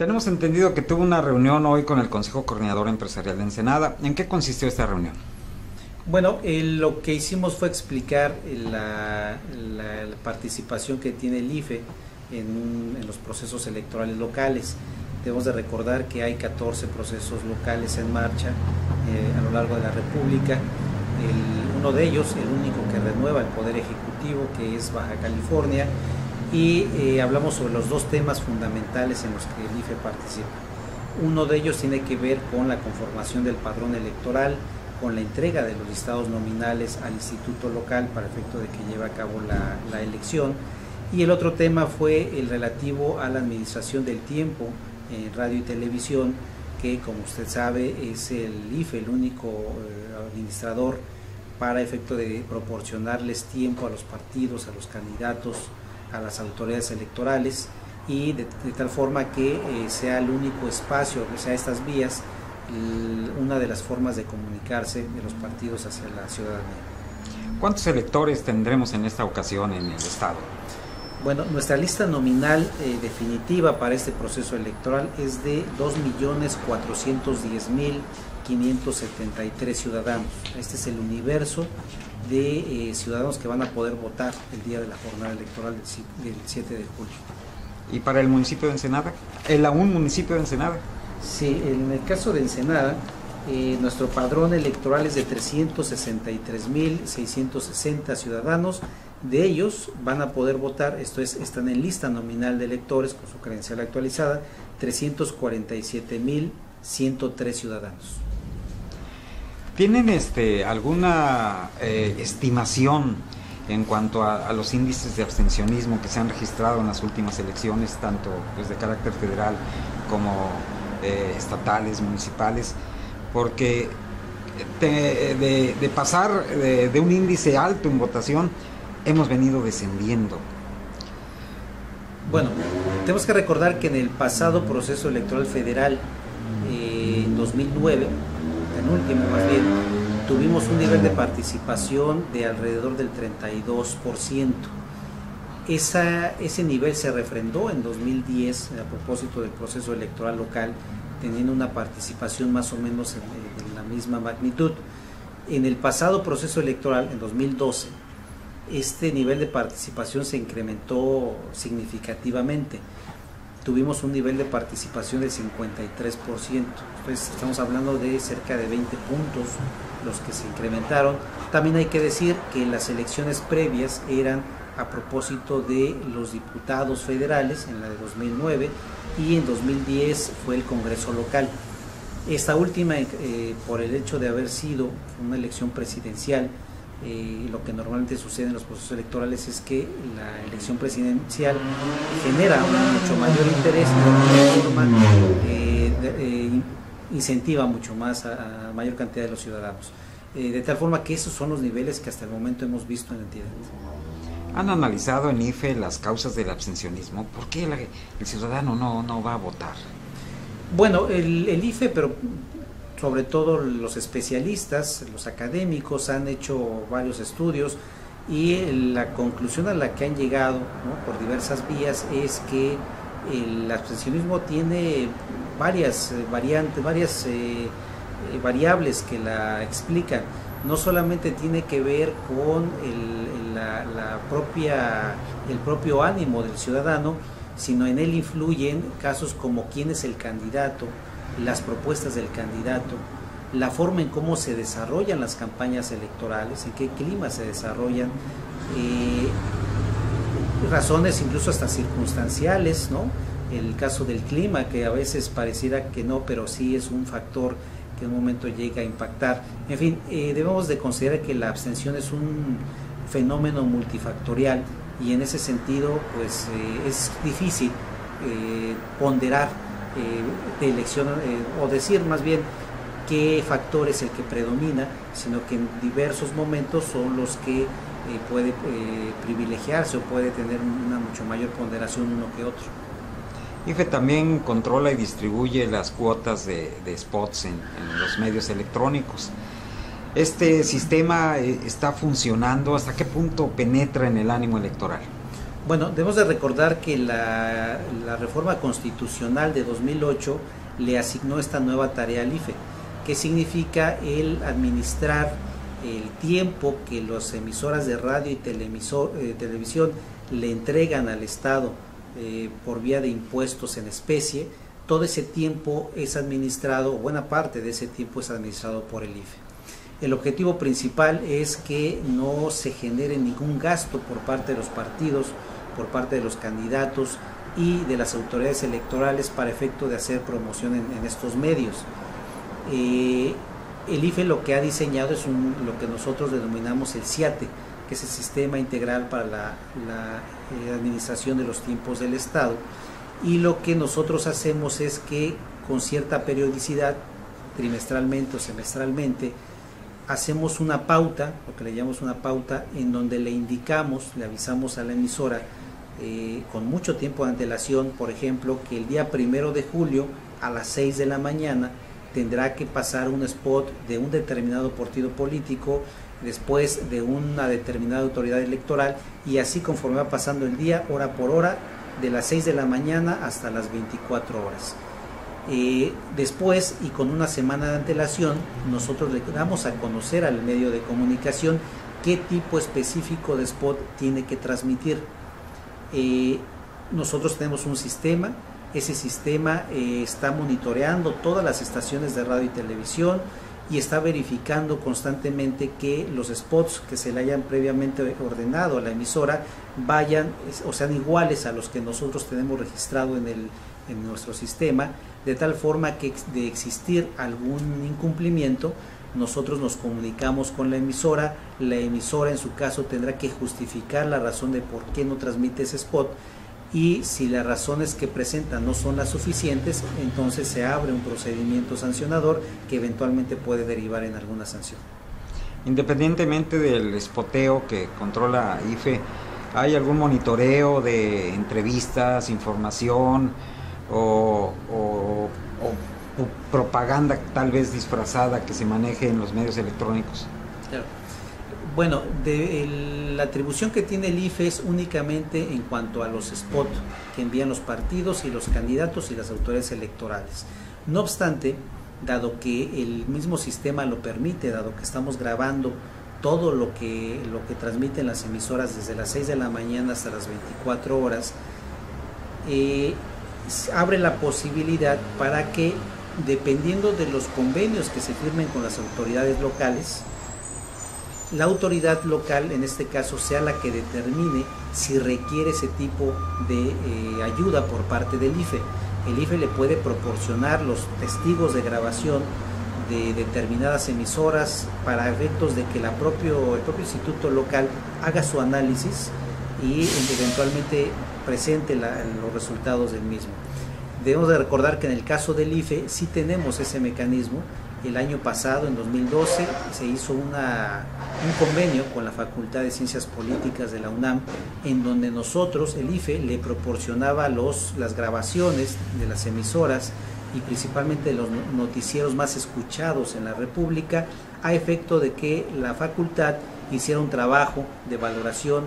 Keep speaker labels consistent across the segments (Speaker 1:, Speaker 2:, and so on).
Speaker 1: Tenemos entendido que tuvo una reunión hoy con el Consejo Coordinador Empresarial de Ensenada. ¿En qué consistió esta reunión?
Speaker 2: Bueno, lo que hicimos fue explicar la participación que tiene el IFE en los procesos electorales locales. Debemos de recordar que hay 14 procesos locales en marcha a lo largo de la República. Uno de ellos, el único que renueva el Poder Ejecutivo, que es Baja California, y hablamos sobre los dos temas fundamentales en los que el IFE participa. Uno de ellos tiene que ver con la conformación del padrón electoral, con la entrega de los listados nominales al instituto local para efecto de que lleve a cabo la elección, y el otro tema fue el relativo a la administración del tiempo en radio y televisión, que como usted sabe es el IFE el único administrador para efecto de proporcionarles tiempo a los partidos, a los candidatos, a las autoridades electorales, y de tal forma que sea el único espacio, que sea estas vías, una de las formas de comunicarse de los partidos hacia la ciudadanía.
Speaker 1: ¿Cuántos electores tendremos en esta ocasión en el estado?
Speaker 2: Bueno, nuestra lista nominal definitiva para este proceso electoral es de 2.410.573 ciudadanos. Este es el universo de ciudadanos que van a poder votar el día de la jornada electoral del 7 de julio.
Speaker 1: ¿Y para el municipio de Ensenada? ¿El aún municipio de Ensenada?
Speaker 2: Sí, en el caso de Ensenada, nuestro padrón electoral es de 363.660 ciudadanos. De ellos van a poder votar, esto es, están en lista nominal de electores con su credencial actualizada, 347.103 ciudadanos.
Speaker 1: ¿Tienen alguna estimación en cuanto a los índices de abstencionismo que se han registrado en las últimas elecciones, tanto pues, de carácter federal como estatales, municipales? Porque de pasar de un índice alto en votación, hemos venido descendiendo.
Speaker 2: Bueno, tenemos que recordar que en el pasado proceso electoral federal, en 2009, en último más bien, tuvimos un nivel de participación de alrededor del 32%. Ese nivel se refrendó en 2010 a propósito del proceso electoral local, teniendo una participación más o menos en la misma magnitud. En el pasado proceso electoral, en 2012, este nivel de participación se incrementó significativamente. Tuvimos un nivel de participación del 53%. Entonces estamos hablando de cerca de 20 puntos los que se incrementaron. También hay que decir que las elecciones previas eran a propósito de los diputados federales en la de 2009, y en 2010 fue el Congreso local. Esta última, por el hecho de haber sido una elección presidencial, lo que normalmente sucede en los procesos electorales es que la elección presidencial genera mucho mayor interés y de forma incentiva mucho más a mayor cantidad de los ciudadanos. De tal forma que esos son los niveles que hasta el momento hemos visto en la entidad.
Speaker 1: ¿Han analizado en IFE las causas del abstencionismo? ¿Por qué el ciudadano no va a votar?
Speaker 2: Bueno, el IFE, pero sobre todo los especialistas, los académicos, han hecho varios estudios, y la conclusión a la que han llegado, ¿no?, por diversas vías, es que el abstencionismo tiene varias variantes, variables que la explican. No solamente tiene que ver con el propio ánimo del ciudadano, sino en él influyen casos como quién es el candidato, las propuestas del candidato, la forma en cómo se desarrollan las campañas electorales, en qué clima se desarrollan, razones incluso hasta circunstanciales, ¿no? El caso del clima, que a veces pareciera que no, pero sí es un factor que en un momento llega a impactar. En fin, debemos de considerar que la abstención es un fenómeno multifactorial, y en ese sentido pues es difícil ponderar de elección, o decir más bien qué factor es el que predomina, sino que en diversos momentos son los que puede privilegiarse o puede tener una mucho mayor ponderación uno que otro.
Speaker 1: IFE también controla y distribuye las cuotas de spots en los medios electrónicos. ¿Este sistema está funcionando? ¿Hasta qué punto penetra en el ánimo electoral?
Speaker 2: Bueno, debemos de recordar que la reforma constitucional de 2008 le asignó esta nueva tarea al IFE, que significa el administrar el tiempo que las emisoras de radio y televisión le entregan al Estado por vía de impuestos en especie. Todo ese tiempo es administrado, o buena parte de ese tiempo es administrado por el IFE. El objetivo principal es que no se genere ningún gasto por parte de los partidos, por parte de los candidatos y de las autoridades electorales para efecto de hacer promoción en estos medios. El IFE lo que ha diseñado es lo que nosotros denominamos el SIATE, que es el Sistema Integral para la Administración de los Tiempos del Estado, y lo que nosotros hacemos es que con cierta periodicidad, trimestralmente o semestralmente, hacemos una pauta, lo que le llamamos una pauta, en donde le indicamos, le avisamos a la emisora con mucho tiempo de antelación, por ejemplo, que el día 1 de julio a las 6 de la mañana tendrá que pasar un spot de un determinado partido político, después de una determinada autoridad electoral, y así conforme va pasando el día, hora por hora, de las 6 de la mañana hasta las 24 horas. Después, y con una semana de antelación, nosotros le damos a conocer al medio de comunicación qué tipo específico de spot tiene que transmitir. Nosotros tenemos un sistema, ese sistema está monitoreando todas las estaciones de radio y televisión y está verificando constantemente que los spots que se le hayan previamente ordenado a la emisora vayan o sean iguales a los que nosotros tenemos registrado en nuestro sistema, de tal forma que de existir algún incumplimiento, nosotros nos comunicamos con la emisora en su caso tendrá que justificar la razón de por qué no transmite ese spot, y si las razones que presenta no son las suficientes, entonces se abre un procedimiento sancionador que eventualmente puede derivar en alguna sanción.
Speaker 1: Independientemente del spoteo que controla IFE, ¿hay algún monitoreo de entrevistas, información o propaganda tal vez disfrazada que se maneje en los medios electrónicos?
Speaker 2: Claro. Bueno, la atribución que tiene el IFE es únicamente en cuanto a los spots que envían los partidos y los candidatos y las autoridades electorales. No obstante, dado que el mismo sistema lo permite, dado que estamos grabando todo lo que transmiten las emisoras desde las 6 de la mañana hasta las 24 horas, abre la posibilidad para que, dependiendo de los convenios que se firmen con las autoridades locales, la autoridad local, en este caso, sea la que determine si requiere ese tipo de ayuda por parte del IFE. El IFE le puede proporcionar los testigos de grabación de determinadas emisoras para efectos de que el propio instituto local haga su análisis y eventualmente presente los resultados del mismo. Debemos de recordar que en el caso del IFE sí tenemos ese mecanismo. El año pasado, en 2012, se hizo un convenio con la Facultad de Ciencias Políticas de la UNAM, en donde nosotros, el IFE, le proporcionaba las grabaciones de las emisoras y principalmente de los noticieros más escuchados en la República, a efecto de que la facultad hiciera un trabajo de valoración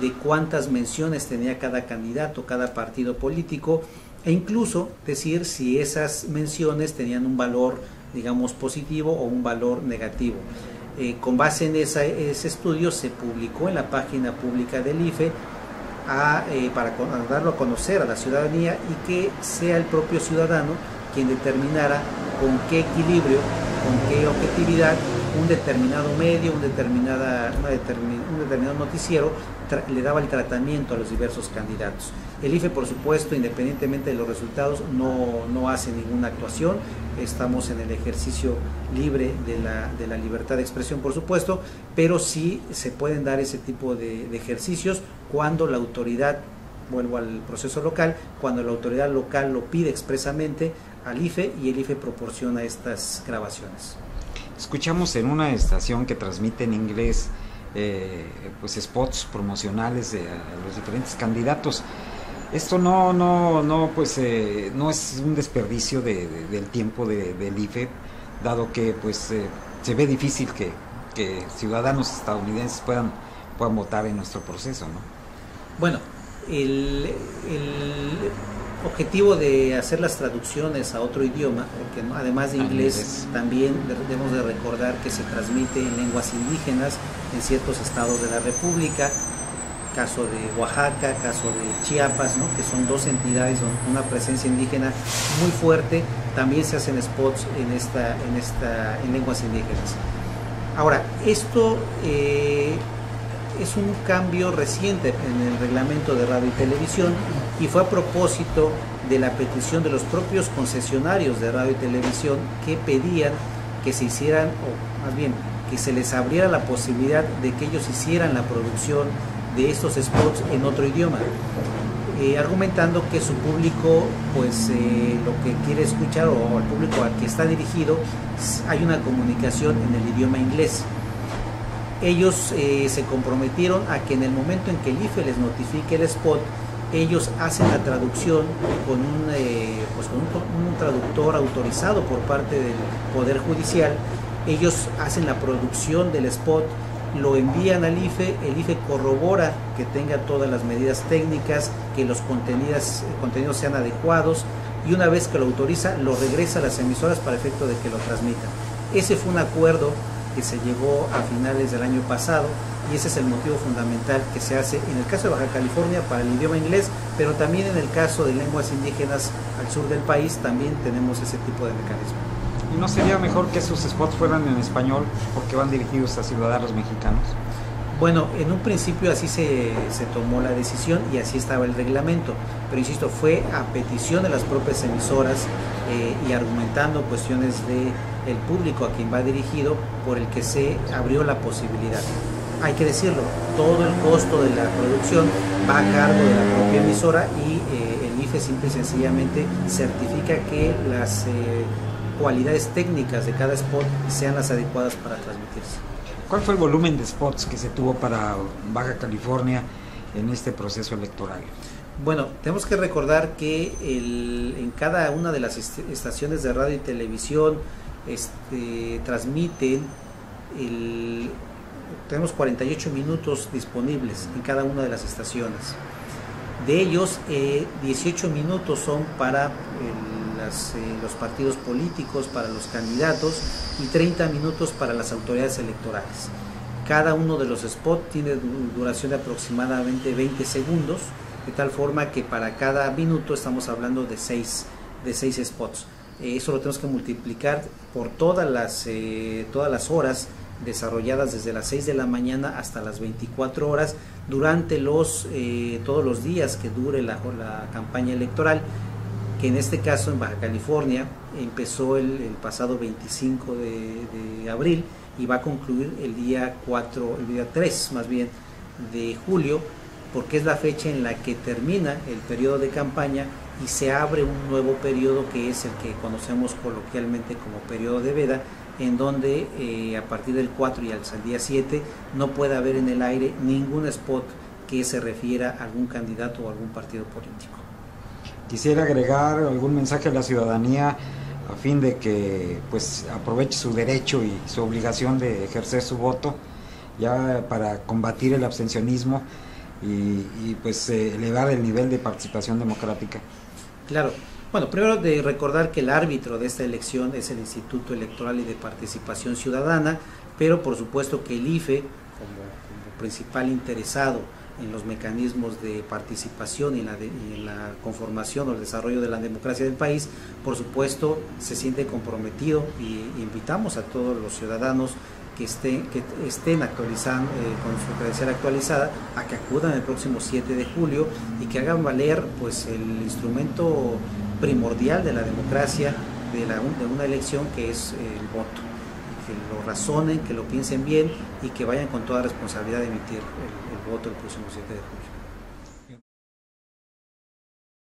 Speaker 2: de cuántas menciones tenía cada candidato, cada partido político, e incluso decir si esas menciones tenían un valor, digamos, positivo o un valor negativo. Con base en ese estudio se publicó en la página pública del IFE para darlo a conocer a la ciudadanía y que sea el propio ciudadano quien determinara con qué equilibrio, con qué objetividad un determinado medio, un determinado noticiero le daba el tratamiento a los diversos candidatos. El IFE, por supuesto, independientemente de los resultados, no hace ninguna actuación. Estamos en el ejercicio libre de la libertad de expresión, por supuesto, pero sí se pueden dar ese tipo de ejercicios cuando la autoridad, vuelvo al proceso local, cuando la autoridad local lo pide expresamente al IFE y el IFE proporciona estas grabaciones.
Speaker 1: Escuchamos en una estación que transmite en inglés pues spots promocionales de los diferentes candidatos. Esto no es un desperdicio del tiempo del IFE, dado que pues se ve difícil que ciudadanos estadounidenses puedan votar en nuestro proceso, ¿no?
Speaker 2: Bueno, el objetivo de hacer las traducciones a otro idioma, porque además de inglés, también debemos de recordar que se transmite en lenguas indígenas en ciertos estados de la República, caso de Oaxaca, caso de Chiapas, ¿no? Que son dos entidades con una presencia indígena muy fuerte. También se hacen spots en lenguas indígenas. Ahora, esto es un cambio reciente en el reglamento de radio y televisión, y fue a propósito de la petición de los propios concesionarios de radio y televisión, que pedían que se hicieran, o más bien que se les abriera la posibilidad de que ellos hicieran la producción de estos spots en otro idioma, argumentando que su público, pues lo que quiere escuchar, o al público al que está dirigido, hay una comunicación en el idioma inglés. Ellos se comprometieron a que en el momento en que el IFE les notifique el spot, ellos hacen la traducción con un traductor autorizado por parte del Poder Judicial. Ellos hacen la producción del spot, lo envían al IFE, el IFE corrobora que tenga todas las medidas técnicas, que los contenidos sean adecuados, y una vez que lo autoriza, lo regresa a las emisoras para efecto de que lo transmitan. Ese fue un acuerdo que se llegó a finales del año pasado, y ese es el motivo fundamental que se hace en el caso de Baja California para el idioma inglés, pero también en el caso de lenguas indígenas al sur del país también tenemos ese tipo de mecanismo.
Speaker 1: ¿Y no sería mejor que sus spots fueran en español porque van dirigidos a ciudadanos mexicanos?
Speaker 2: Bueno, en un principio así se tomó la decisión y así estaba el reglamento, pero insisto, fue a petición de las propias emisoras y argumentando cuestiones del público a quien va dirigido, por el que se abrió la posibilidad. Hay que decirlo, todo el costo de la producción va a cargo de la propia emisora, y el IFE simple y sencillamente certifica que las cualidades técnicas de cada spot sean las adecuadas para transmitirse.
Speaker 1: ¿Cuál fue el volumen de spots que se tuvo para Baja California en este proceso electoral?
Speaker 2: Bueno, tenemos que recordar que en cada una de las estaciones de radio y televisión transmiten, tenemos 48 minutos disponibles en cada una de las estaciones. De ellos, 18 minutos son para los partidos políticos, para los candidatos, y 30 minutos para las autoridades electorales. Cada uno de los spots tiene duración de aproximadamente 20 segundos, de tal forma que para cada minuto estamos hablando de 6 spots. Eso lo tenemos que multiplicar por todas las horas desarrolladas desde las 6 de la mañana hasta las 24 horas durante todos los días que dure la campaña electoral, que en este caso en Baja California empezó el pasado 25 de abril y va a concluir el día 3 más bien de julio, porque es la fecha en la que termina el periodo de campaña y se abre un nuevo periodo, que es el que conocemos coloquialmente como periodo de veda, en donde a partir del 4 y hasta el día 7 no puede haber en el aire ningún spot que se refiera a algún candidato o algún partido político.
Speaker 1: Quisiera agregar algún mensaje a la ciudadanía a fin de que pues aproveche su derecho y su obligación de ejercer su voto, ya para combatir el abstencionismo y pues elevar el nivel de participación democrática.
Speaker 2: Claro. Bueno, primero de recordar que el árbitro de esta elección es el Instituto Electoral y de Participación Ciudadana, pero por supuesto que el IFE, como principal interesado en los mecanismos de participación y en la conformación o el desarrollo de la democracia del país, por supuesto se siente comprometido, y invitamos a todos los ciudadanos que estén actualizando con su credencial actualizada a que acudan el próximo 7 de julio y que hagan valer pues el instrumento primordial de la democracia de una elección, que es el voto. Que lo razonen, que lo piensen bien y que vayan con toda responsabilidad a emitir el voto el próximo 7 de julio.